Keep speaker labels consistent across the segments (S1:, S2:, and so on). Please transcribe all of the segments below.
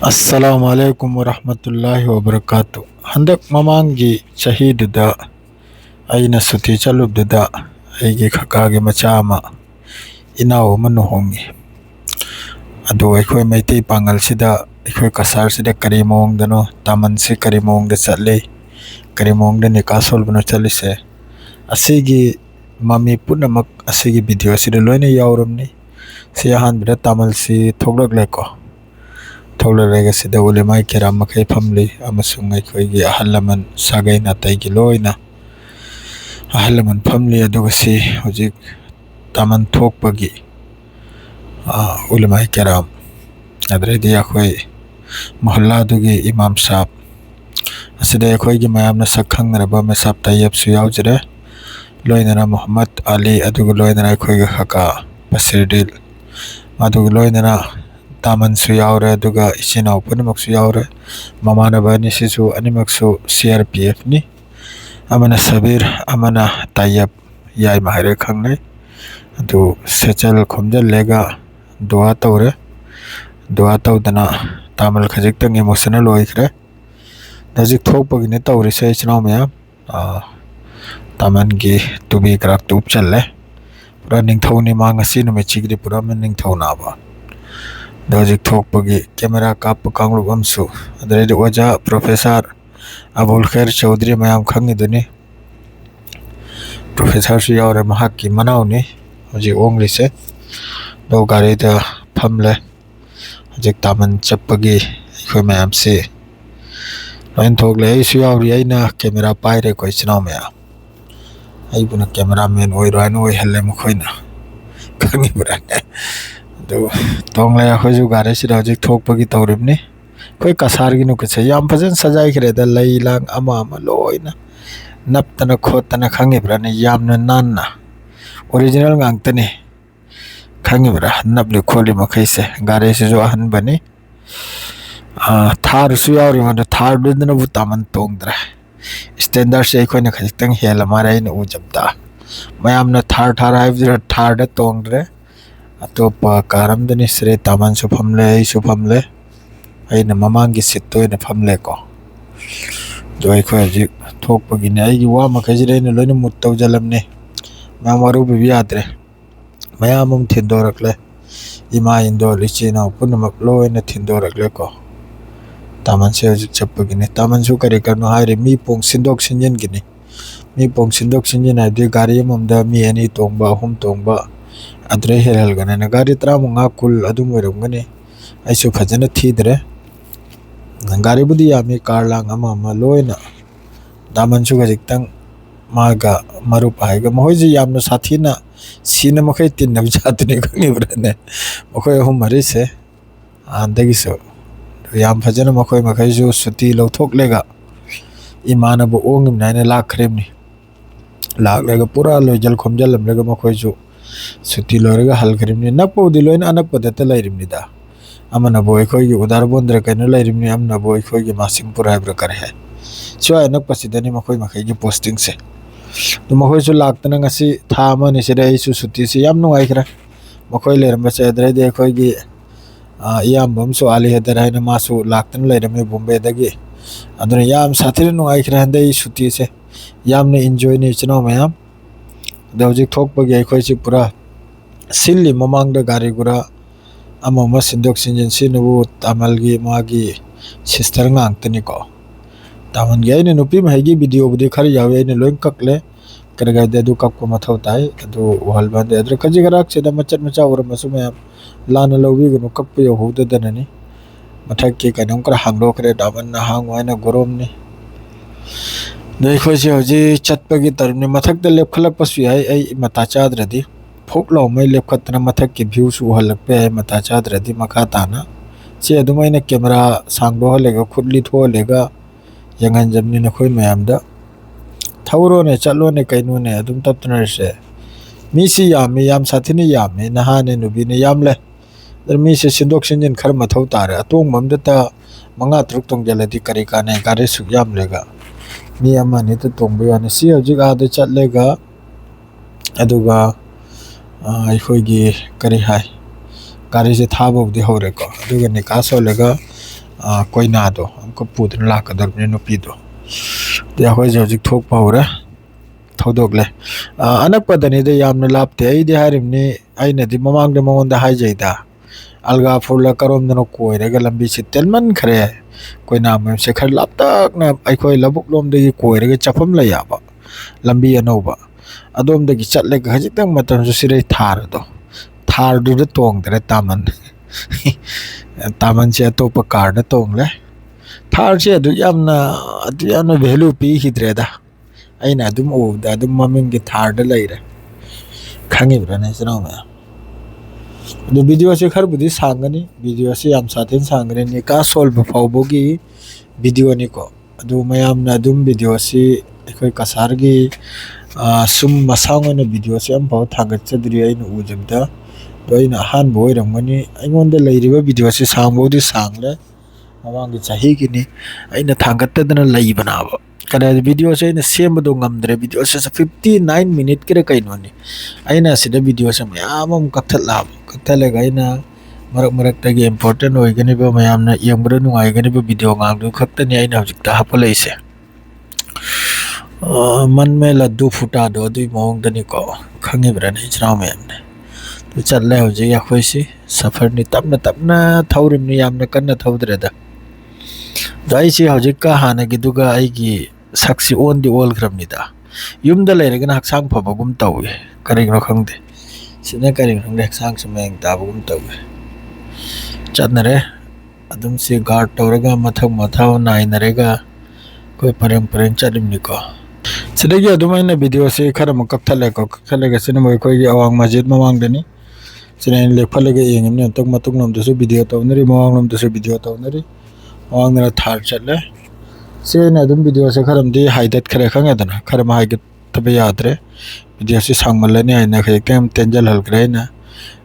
S1: अस्सलामुअलैकुम वरहमतुल्लाहि वबरकातु। हंदक ममांगी चहीदुदा अइना सुती चलुबदुदा अइगी खकागे मचा अमा इनाव अमा लुहोंगी। अदो अइखोय मैतै पांगलसिदा अइखोय कसारसिदा करी मओंगदनो तामनसे करी मओंगदा चले करी मओंगदा निकाह सोलबनो चलिसे असिगी ममी पुनमक असिगी वीडियो सिदा लोइना यावरमनी। सि अहानबदा तामलसी थोगलगलेको थोगलगलेगा सिदा उलेमाई किराम मखै फमली अमसुंग अइखोयगी अहल लमन सागै नातैगी लोइना अहल लमन फमली। अदुगा सि हुजिक तामन थोकपगी उलेमाई किराम अदरेदी अखोय मोहल्लादुगी इमाम साहब असिदा अखोयगी मयामना सखंगरबा मेसाब तैयब सु यावजरे लोइनरा मोहम्मद अली अदुगा लोइनरा अखोयगी खका बसीरदिल अदुगा लोइनरा तामन सु यावरे अदुगा इचिनाव पुनमक सु यावरे ममानबा अनिसिसु अनिमकसु CRPF नि अमना सबीर अमना तैयब याय माहिरे खंगनै। अदु सेचल खोमजलेगा दुआ तौरे दुआ तौदना तामल खजिकतंग इमोशनल ओइखरे नजिक थोकपगिने तौरिसे इचिनाव मयाम तामनगी तुबी कराक तुब चलले पूरा निंगथौनि मांगसी नुमिचिगदि पूरा में निंगथौनाबा दजिक थोकपगी कैमरा काप कांगलुब अमसु अदरेदी ओजा प्रोफेसर अबुल खैर चौधरी मयाम खंगिदुनि प्रोफेसर सु यावरे महाकी मनावनि हुजिक ओंगलिसे दो गारीदा फमले हुजिक तामन चप्पगी अइखोय मयामसे लोइन थोकले अइसु यावरि अइना कैमरा पाइरे को इचिनाव मयाम अइबुना कैमरामैन ओइरान ओइहल्ले मखोइना खंगिब्राने दो तोंगले अखोयजु गारीसिदा हुजिक थोकपगी तौरिबनि कोई कसारगी नुकसे याम फजन सजाइखरेदा लई लांग अमा अमा लोइना नपतना खोतना खंगिब्राने यामना नानना ओरिजिनल गांगतने खंगिब्रा नपलि खोलि मखैसे गारीसिजु अहनबनि थार सु यावरि मदु थार दुदनबु तामन तोंगद्रे स्टैंडर्ड से अइखोयना खजिकतंग हेला माराइन उजबदा मयामना थार थार हाइबदिरा थारदा तोंगद्रे अतोपा कारमदनि श्री तामन सु फमले अइसु फमले अइना ममांगी सित्तो अइना फमलेको दो अइखोय हजिक थोकपगिने अइगी वा मखैजिरा अइना लोइना मुत तौजलमने मयाम वारुबिबि याद्रे मयाम थिंदोरकले इमा इंदोल इचिनाव पुनमक लोइना थिंदोरकलेको तामन से हजिक चप्पगिने तामन सु करी करनो हाइरे मी पोंग सिंदोक सिंजिनगिनि मी पोंग सिंदोक सिंजिन हाइबदि गारी अममदा मी अनि तोंगबा अहुम तोंगबा अद्रे हेरहलगने गारी 35 कुल अदुम ओइरमगनि अइसु फजना थीद्रे गारी बुदी यामी कार लांग अमा अमा लोइना दामन सु खजिकतंग मागा मरुप हाइगा महोइजि यामना साथीना सीना मखै तिन्नब जातुनि खंगिब्राने मखोय अहुम मरिसे आंदगिसो याम फजना मखोय मखैजु सुती लौथोकलेगा इमानबु ओंगिमनाइना लाखरेमनि लाखलेगा पूरा लोइजल खोमजलमलेगा मखोयजु सुती लोरगा हलखरेमनि नकपौदि लोइना अनकपदता लैरिमनिदा अमनबु अइखोयगी उदार बोंद्रे कैनो लैरिमनि अमनबु अइखोयगी मासिंगपुर हाइब्रा करे है सिवाय अनकपसिदनि मखोय मखैगी पोस्टिंग से तो मखोयसु लाक्तना ngasi था अमनि सिदा अइसु सुती से याम नुंगाइखरा मखोय लेरमबसे अद्रेदी अइखोयगी इयामबमसु आली हेदर हाइना मासु लाक्तना लैरमे बॉम्बेदगी अदुना याम साथीना नुंगाइखरा हंदै सुती से यामने एन्जॉय ने इचिनाव मयाम दौजिक थोकपगी अइखोयसि पूरा सिल्ली ममांगदा गारी गुरा अमम सिंदोक सिंजिन सिनबु तामलगी मागी सिस्टर गांगतनिको तामनगी अइना नुपि महैगी वीडियो बुदी खर यावे अइना लोइन ककले करगादे अदु ककको मथौ ताइ अदु वहलबंदे अद्र खजिगराक सेदा मचत मचा ओरमसु मयाम लाना लौबिगनु ककपो यौहुददननि मथक्की कनमकर हांगलोखरे दामन हांगवाइना गरोमनि दैखोयसे हजि चटपगी तरमनि मथक्ता लेपखलकपसु याय अइ मता चाद्रदि फोकलो मै लेपखतना मथक्की व्यूसु उहलकपे है मता चाद्रदि मखा ताना से अदुमैना कैमरा सांगदोहलेगा खुदली थोहलेगा यंगनजमनि नखोय मयामदा थौरोने चलोने कैनोने अदुम तत्तनरसे मीसी यामी याम साथीने यामी नहाने नुबीने यामले दर मीसे सिंदोक सिंजिन खर मथौ तारे अतोंगममदता मंगा तरुक तोंगजलदि करी काने गारे सुक यामलेगा मी अमानि त तोंबो याने सि हजिक आदा चलेगा अदुगा अइखोयगी करी हाय गारी से थाबोबदि हौरेको अदुगा निकाह सोलेगा कोयनादो अमक पुदन लाकदरबने नुपीदो दे अखोय हजिक थोकपा हौरे थौदोगले अनकपदनिदे यामना लापते आइदे हारिमनि आइनदि ममांगदे मंगोंदा हाइजैदा अलगा फुरला करोमदनो कोइरेगा लंबी से तेलमन खरे कोयना में से खर लापतकना अखोय लबुक लोमदगी कोइरेगा चफम लयाबा लंबी अनौबा अदोमदगी चटलेगा हजितंग मतमसु सिरै थारदो थारदुदे तोंगदरे तामन तामन से अतोप कार तोंगले थार से यामना वैल्यू पीखिद्रेदा अइना अदुम ओबदा अदुम ममिंग थार लेरे खंगिब्राने सनाव में वीडियो से खरबुदी सांगनी वीडियो से याम साथेन सांगने निका सोल्व फावबोगी वीडियो निको अदु मयामना अदुम वीडियो से अखोय कसारगी सुम मसांगने वीडियो से हम फाव थागतचद्रि अइना उजबदा दोइना हान बोइरमगनी अइंगोंदा लैरिबा वीडियो से सांगबोदी सांगले ममांगी चाही गिनी अइना थागतदना लैबनाबा कने वीडियो से अइना सेमबदो ngамद्रे वीडियो से 59 मिनट के कइनोनी अइना सिदा वीडियो से मयाम कथलाब कथलेगा अइना मरक मरक तगे इंपोर्टेंट होइगनिबा मयामना यंगब्र नुआइगनिबा वीडियो गांगदु खक्तनी अइना हजिकता हापलैसे मन में लड्डू फुटा दो दुई मोंगदनी को खंगिब्रने इचराव मयामने तो चलले हजिक अखोयसी सफरनी तपना तपना थौरिमनी यामना कन्ना थौद्रेदा दाइसी हजिका हानगिदुगा आइगी सक्सी ओनदी ओलग्रमनिदा युमदा लैरगना हक्सांग फबगुम तौवे करिग्रो खंगदे सिना करिग्रो खंगदे हक्सांग समेंग ताबगुम तौवे चतनरे अदुम से गार्ड तौरगा मथक मथाव नाइनरेगा कोई परंग परंग चलिमनिको सिदगी अदुमाइना वीडियो से खरम कक्थलेको कक्थलेगा सिना मोय कोई अवांग मस्जिद ममांगदनी सिना लेखफलेगा येंगमने तक मतुक नमदसु वीडियो तौनरी मवांग नमदसु वीडियो तौनरी मवांगना थार चले सेना अदुम वीडियो से खरमदी हाइदत खरे खंगदना खरम हाइगत तबे यादरे वीडियो से सांगमलने आइना खयतेम तेंजल हलग्रेना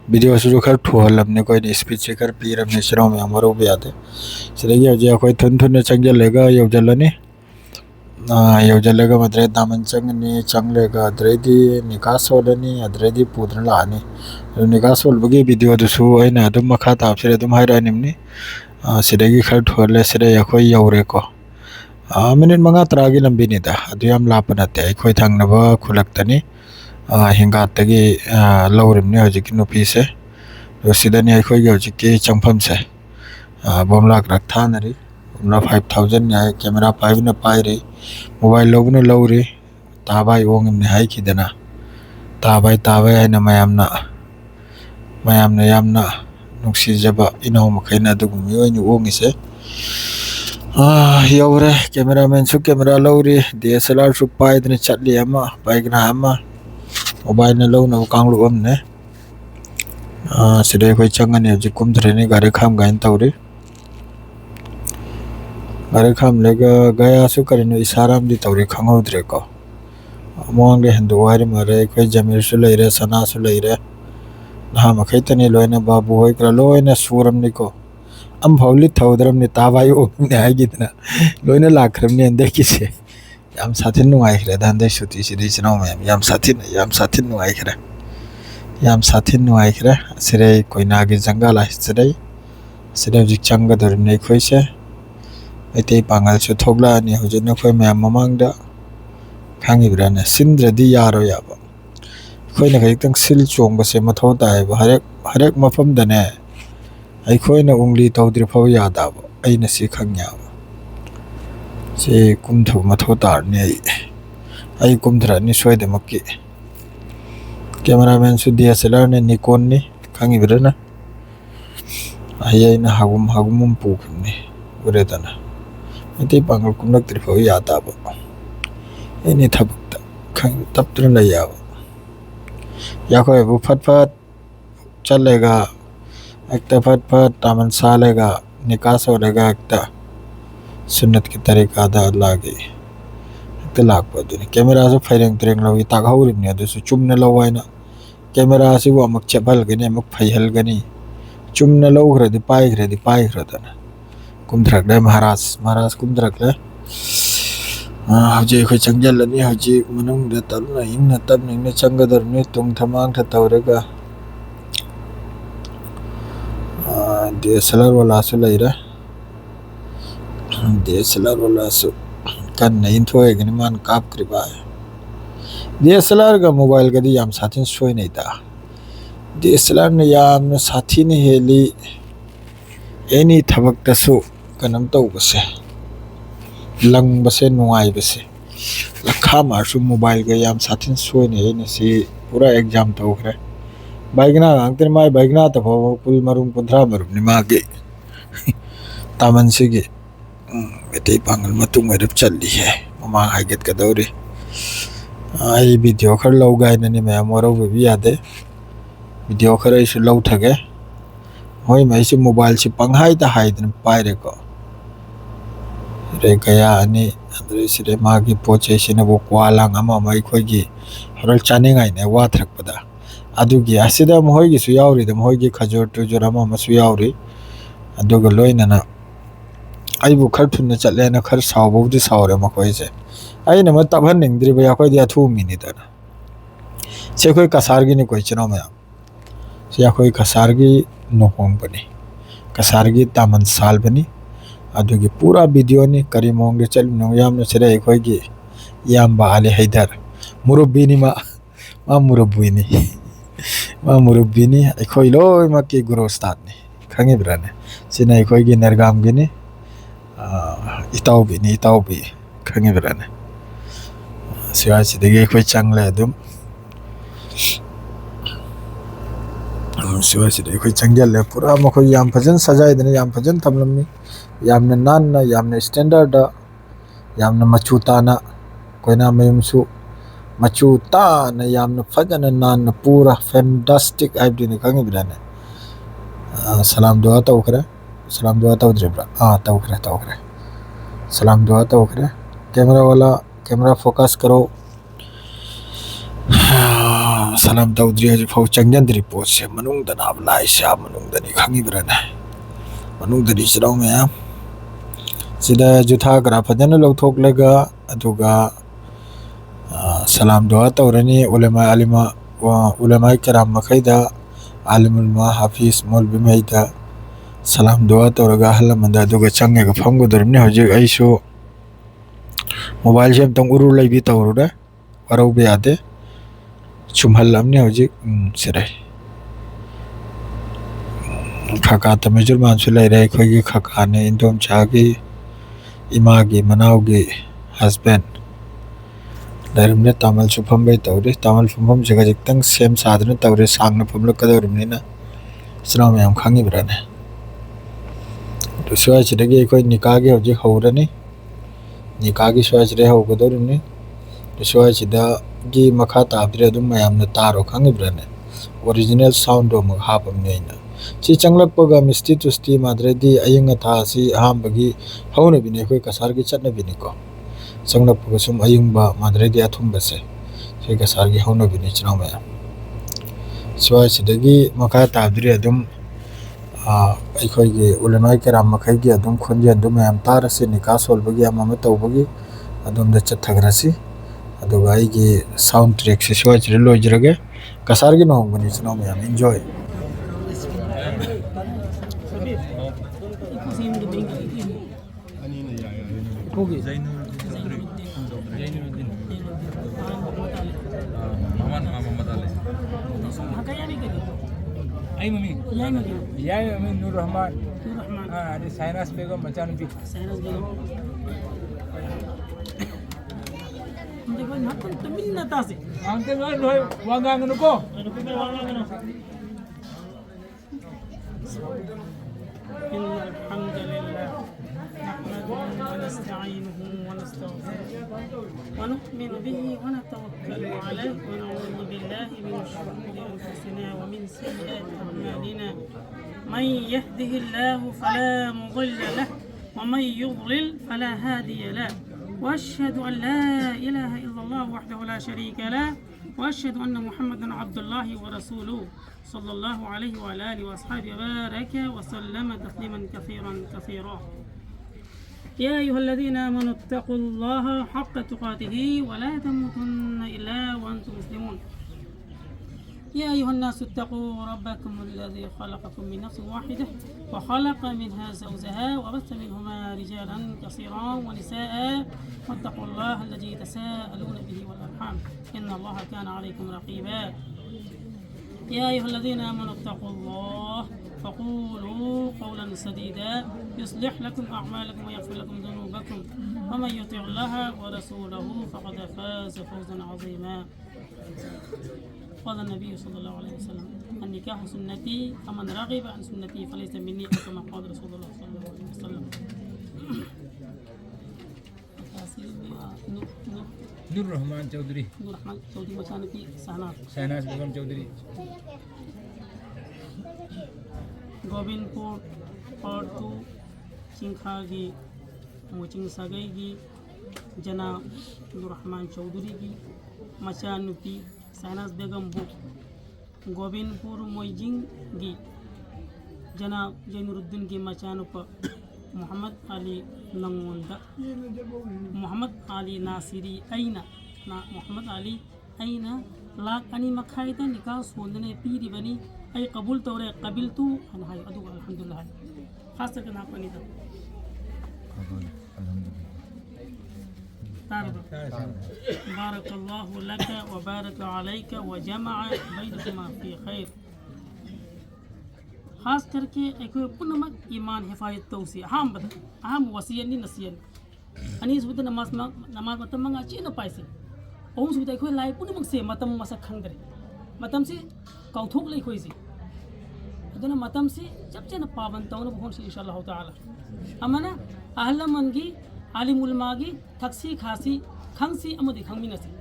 S1: वीडियो से जो खर ठुहलमने कोई स्पीच से खर पीरमने सिराव में हमरो बेयादे सिदगी हजे कोई थुन थुन चंगलेगा यौजलने यौजलेगा मद्रे दामन चंगनी चंगलेगा अद्रेदी निकास होलनी अद्रेदी पुद्र लानी निकास होलबगी वीडियो दुसु आइना अदुम मखा तापसिरे अदुम हाइरानिमनी सिदगी खर ठुहले सिरे यखोय यौरेको मिनट मंगा तरागी लंबीनिदा अदुयाम लापनते अखोय थांगनबा खुलक्तनी हिंगातगी लौरिमनी हजिकी नुपीसे सिदनी अखोयगी हजिकी चंगफम से बमलाक रखथानरी बमला 5000 न्याय कैमरा 5 न पाइरी मोबाइल लोबन लौरी ताबाई ओंगमने हाइखिदना ताबाई आइना मयामना यामना नुक्सिजबा इनाव मखैना दुगुमी ओइनी ओंगिसे यौरे कैमरामैन सु कैमरा लौरी DSLR सु पाइदने चटली अमा बाइकना अमा मोबाइल न लौना कांगलु अमने सिदे कोई चंगनी हजि कुमथरेनी गारी खाम गाइन तौरी गारी खाम लेगा गया सु करिनो इशाराम दी तौरी खंगौद्रे को मोंगे हिंदू वारी मारे कोई जमीर सु लैरे सना सु लैरे ना मखैतनी लोइना बाबू होय करा लोइना सुरमनी को अम फौली थौदरमनी ताबाई ओंगने हाइगिदना लोइना लाखरमनी अंदेकिसे याम साथिन नुआइखरे दांदे सुती सिदि चनाव में याम साथिन नुआइखरे सिरे कोइनागी जंगल आइसरे सिरे जिक चंग दरने खोइसे ऐते पांगल सु थोगला नि हुजिन खोइ मयाम ममांगदा खांगिब्राने सिंद्रदि यारो याबा खोइना खैतंग सिल चोंगबसे मथौ ताइबा हरेक मफम दने अखोयना उंगली तौद्रि फाव यादाब अइना सि खंग्याब से कुमथौ मथौ तारने आई कुमथरानि सोयदमक्की कैमरामैन सु DSLR ने निकोन नि खंगिब्राना अइना हागुम पुखने उरेदना ऐते पांगल कुमलक्त्रि फाव यादाब एनि थबक्ता खंग तपत्र लयाब याखोय बु फटफट चलेगा एकता फट तामन सालेगा निकास होलेगा एकता सुन्नत की तरीका दा लागे एकता लाग पदुनी कैमरा से फैरेंग त्रेंग लवी तागहौरिमने अदुसु चुमना लवाइना कैमरा से वो अमक चबलगनी अमक फैहलगनी चुमना लौग्रदि पाइग्रदना कुमद्रकले महाराज कुमद्रकले हजे खोइ चंगजलनी हजे मनुंगदा तलना हिंगना तबनिंगना चंगदरने तुंग थमांग थतौरेगा DSLR वाला से लैरा DSLR वाला सो kan na intho e gani man kap kriba DSLR ga mobile ga di yam satin soi nei da DSLR na yam na sathi ne heli any thabak ta su kanam tau base lang base nuai base lakha mar su mobile ga yam satin soi nei ne si pura exam tau khre baigna angter mai baigna ta pul marum 15 marum ni ma ge taman se ge bete pangal matung edap challi hai mama haiget ka daure ai video khar lau gai na ni ma moro bi ade video khar ai su lau thage hoi mai su mobile si panghai ta hai dan pai re ko re kaya ani andre sire ma gi poche sine bo kwalang ama mai khoi gi haral chane ngai ne wa thrak pada adu gi asida mo hoi gi su yauri dam hoi gi khajor tu jorama ma su yauri adu ga loina na ai bu khar thun na chatle na khar saw bu di sawre ma khoi je ai na ma tabhan ning dri ba ya khoi dia thu mi ni da se khoi kasar gi ni koi chino ma se ya khoi kasar gi no hom bani kasar gi taman sal bani adu gi pura video ni kari mong ge chal no yam na sere khoi gi yam ba ali haidar murubbi ni ma murubbi ni ma murubbi ni ai khoi loi ma ki guru start ni khangi brane sinai khoi gi nergam gi ni itau bi khangi brane siwa chi de ge khoi changle dum siwa chi de khoi changjal le pura ma khoi yam phajan sajai de yam phajan thamlam ni yam na nan na yam na standard da yam na machuta na koina mayum su machuta na yam na phajan nan na pura fantastic aib de ni khangi brane salam dua tau khre salam dua tau drebra tau khre salam dua tau khre camera वाला camera focus करो salam tau dri haji phau changjan dri post se manung da na lai sha manung da ni khangi brana manung da ri srau me sida jutha gra phadana lo thok lega aduga salam dua tau rani ulama alima wa ulama kiram makhaida alimul ma hafiz maulvi maida salam dua tau raga halamanda aduga change ga pham go dorni haji aisu mobile sem tong uru lai bi tau ru warau be ade chumhal amni hoji sirai khaka tamejur man su lai rai khoi gi khaka ne indom cha gi ima gi manau gi husband darum ne tamal su pham bai tau re tamal pham jaga jik tang sem sadna tau re sang na pham lok ka darum ne na sram yam khangi brane to suai chi de gi khoi nikah gi hoji haurani nikah gi suai chi re ho go darum ne to suai chi da gi makha ta abdre dum mayam na taro khangi brane original sound do ma hapam ne na chi changlak paga misti to sti madre di ayinga tha si ham bagi hauna bine khoi kasar gi chatna bine ko changlak paga sum aying ba madre di athum base se kasar gi hauna bine chino ma suai chi dagi makha ta abdre dum ai khoi gi ulama kiram makhai gi dum khonje dum mayam tar se nikah sol bagi ama to bagi adum da chathagrasi aduga ai gi sound track se suai chi lo jirage kasar gi no bani chino ma enjoy
S2: Kogi Zainuddin Muhammad Ali Ai mami ya mami Nur Rahman ada Sainas Begum macam ni Sainas Begum देखो ना तो तमिलनाडु से आंते में नोय वांगांगनो को الحمد لله نحمده ونستعينه ونستغفره ونؤمن به ونتوكل عليه ونعوذ بالله من شرور انفسنا ومن سيئات اعمالنا من يهده الله فلا مضل له ومن يضلل فلا هادي له واشهد ان لا اله الا الله وحده لا شريك له واشهد ان محمدا عبد الله ورسوله صلى الله عليه وعلى آله وأصحابه وبارك وسلم تسليما كثيرا يا أيها الذين آمنوا اتقوا الله حق تقاته ولا تموتن إلا وأنتم مسلمون يا أيها الناس اتقوا ربكم الذي خلقكم من نفس واحدة وخلق منها زوجها وبث منهما رجالا كثيرا ونساء واتقوا الله الذي تساءلون به والأرحام إن الله كان عليكم رقيبا يا أيها الذين آمنوا اتقوا الله فقولوا قولا سديدا يصلح لكم أعمالكم ويغفر لكم ذنوبكم ومن يطع الله ورسوله فقد فاز فوزا عظيما قال النبي صلى الله عليه وسلم النكاح سنتي فمن رغب عن سنتي فليس مني أو كما قال رسول الله صلى الله عليه وسلم
S3: नूर रहमान चौधरी
S2: नूर रहमान चौधरी मचाने की
S3: शहनाज बेगम चौधरी
S2: गोविंदपुर पार्टू चिंखागी मोचिंग सगैगी जना नूर रहमान चौधरी की मचानुपी शहनाज बेगम बु गोविंदपुर मोइजिंग गी जना जैनुरुद्दीन की मचानुप मोहम्मद अली नंगोंदा मोहम्मद अली नासिरी ऐना मोहम्मद अली ऐना लाख अनि मखाइदा निकाह सोंदने पीरी बनी ऐ कबूल तौरे कबिल तू अन हाय अदु अल्हम्दुलिल्लाह खास करके ना पनी दा बारकल्लाहु लक व बारक अलैक व जमअ बैनकुमा फी खैर खास करके एक पुनमक ईमान हिफायत तौसी अहम वसियन नसियन अनि सुबद नमाज मतम मंगा ची न पाइसे ओम सुबद एक लाइ पुनमक से मतम मसक खंगरे मतम से कौथोक लै खोइसी अदना मतम से जब जन पावन तौन भोन से इंशाअल्लाह ताला अमना अहल मनगी आलिम उलमागी थक्सी खासी खंगसी अमदि खंगमिनसी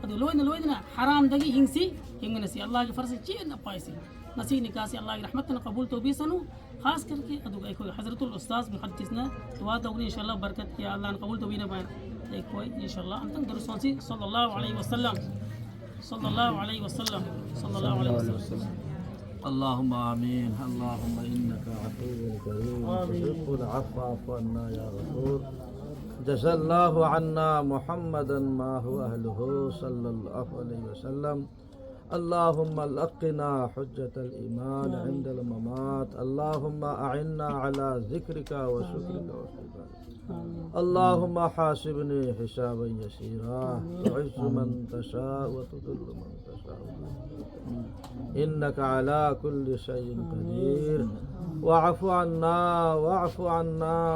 S2: अदु लोइना हराम दगी हिंसी हिंगनसी अल्लाह के फरज ची न पाइसी नसी निकाह से अल्लाह की रहमत न कबूल तो भी सनु खास करके अदु एक हजरतुल उस्ताद मुहद्दिस ने दुआ दौनी इंशाअल्लाह बरकत किया अल्लाह ने कबूल तो भी न बयान एक कोई इंशाअल्लाह अंतन दरुसोंसी सल्लल्लाहु अलैहि वसल्लम
S4: اللهم آمين اللهم إنك عفو كريم تحب العفو فاعف عنا يا غفور جزا الله عنا محمدا ما هو أهله صلى الله عليه وسلم اللهم لقنا حجة الإيمان عند الممات اللهم أعنا على ذكرك وشكرك وحبك اللهم حاسبني حسابا يسيرا تعز من تشاء وتذل من تشاء إنك على كل شيء قدير واعف عنا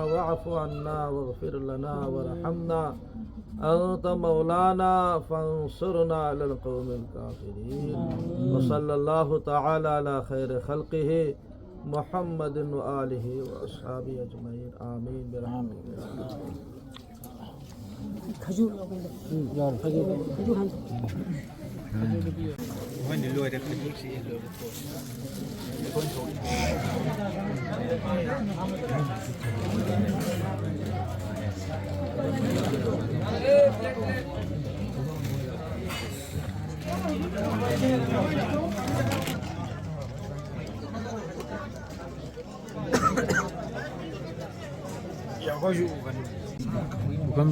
S4: واغفر لنا وارحمنا أنت مولانا فانصرنا على القوم الكافرين وصلى الله تعالى على خير خلقه محمد وآله وأصحابه أجمعين آمين برحمتك
S2: खजूर खजूर हम
S3: वहाँ नीलो है खजूर सी लो
S1: bukan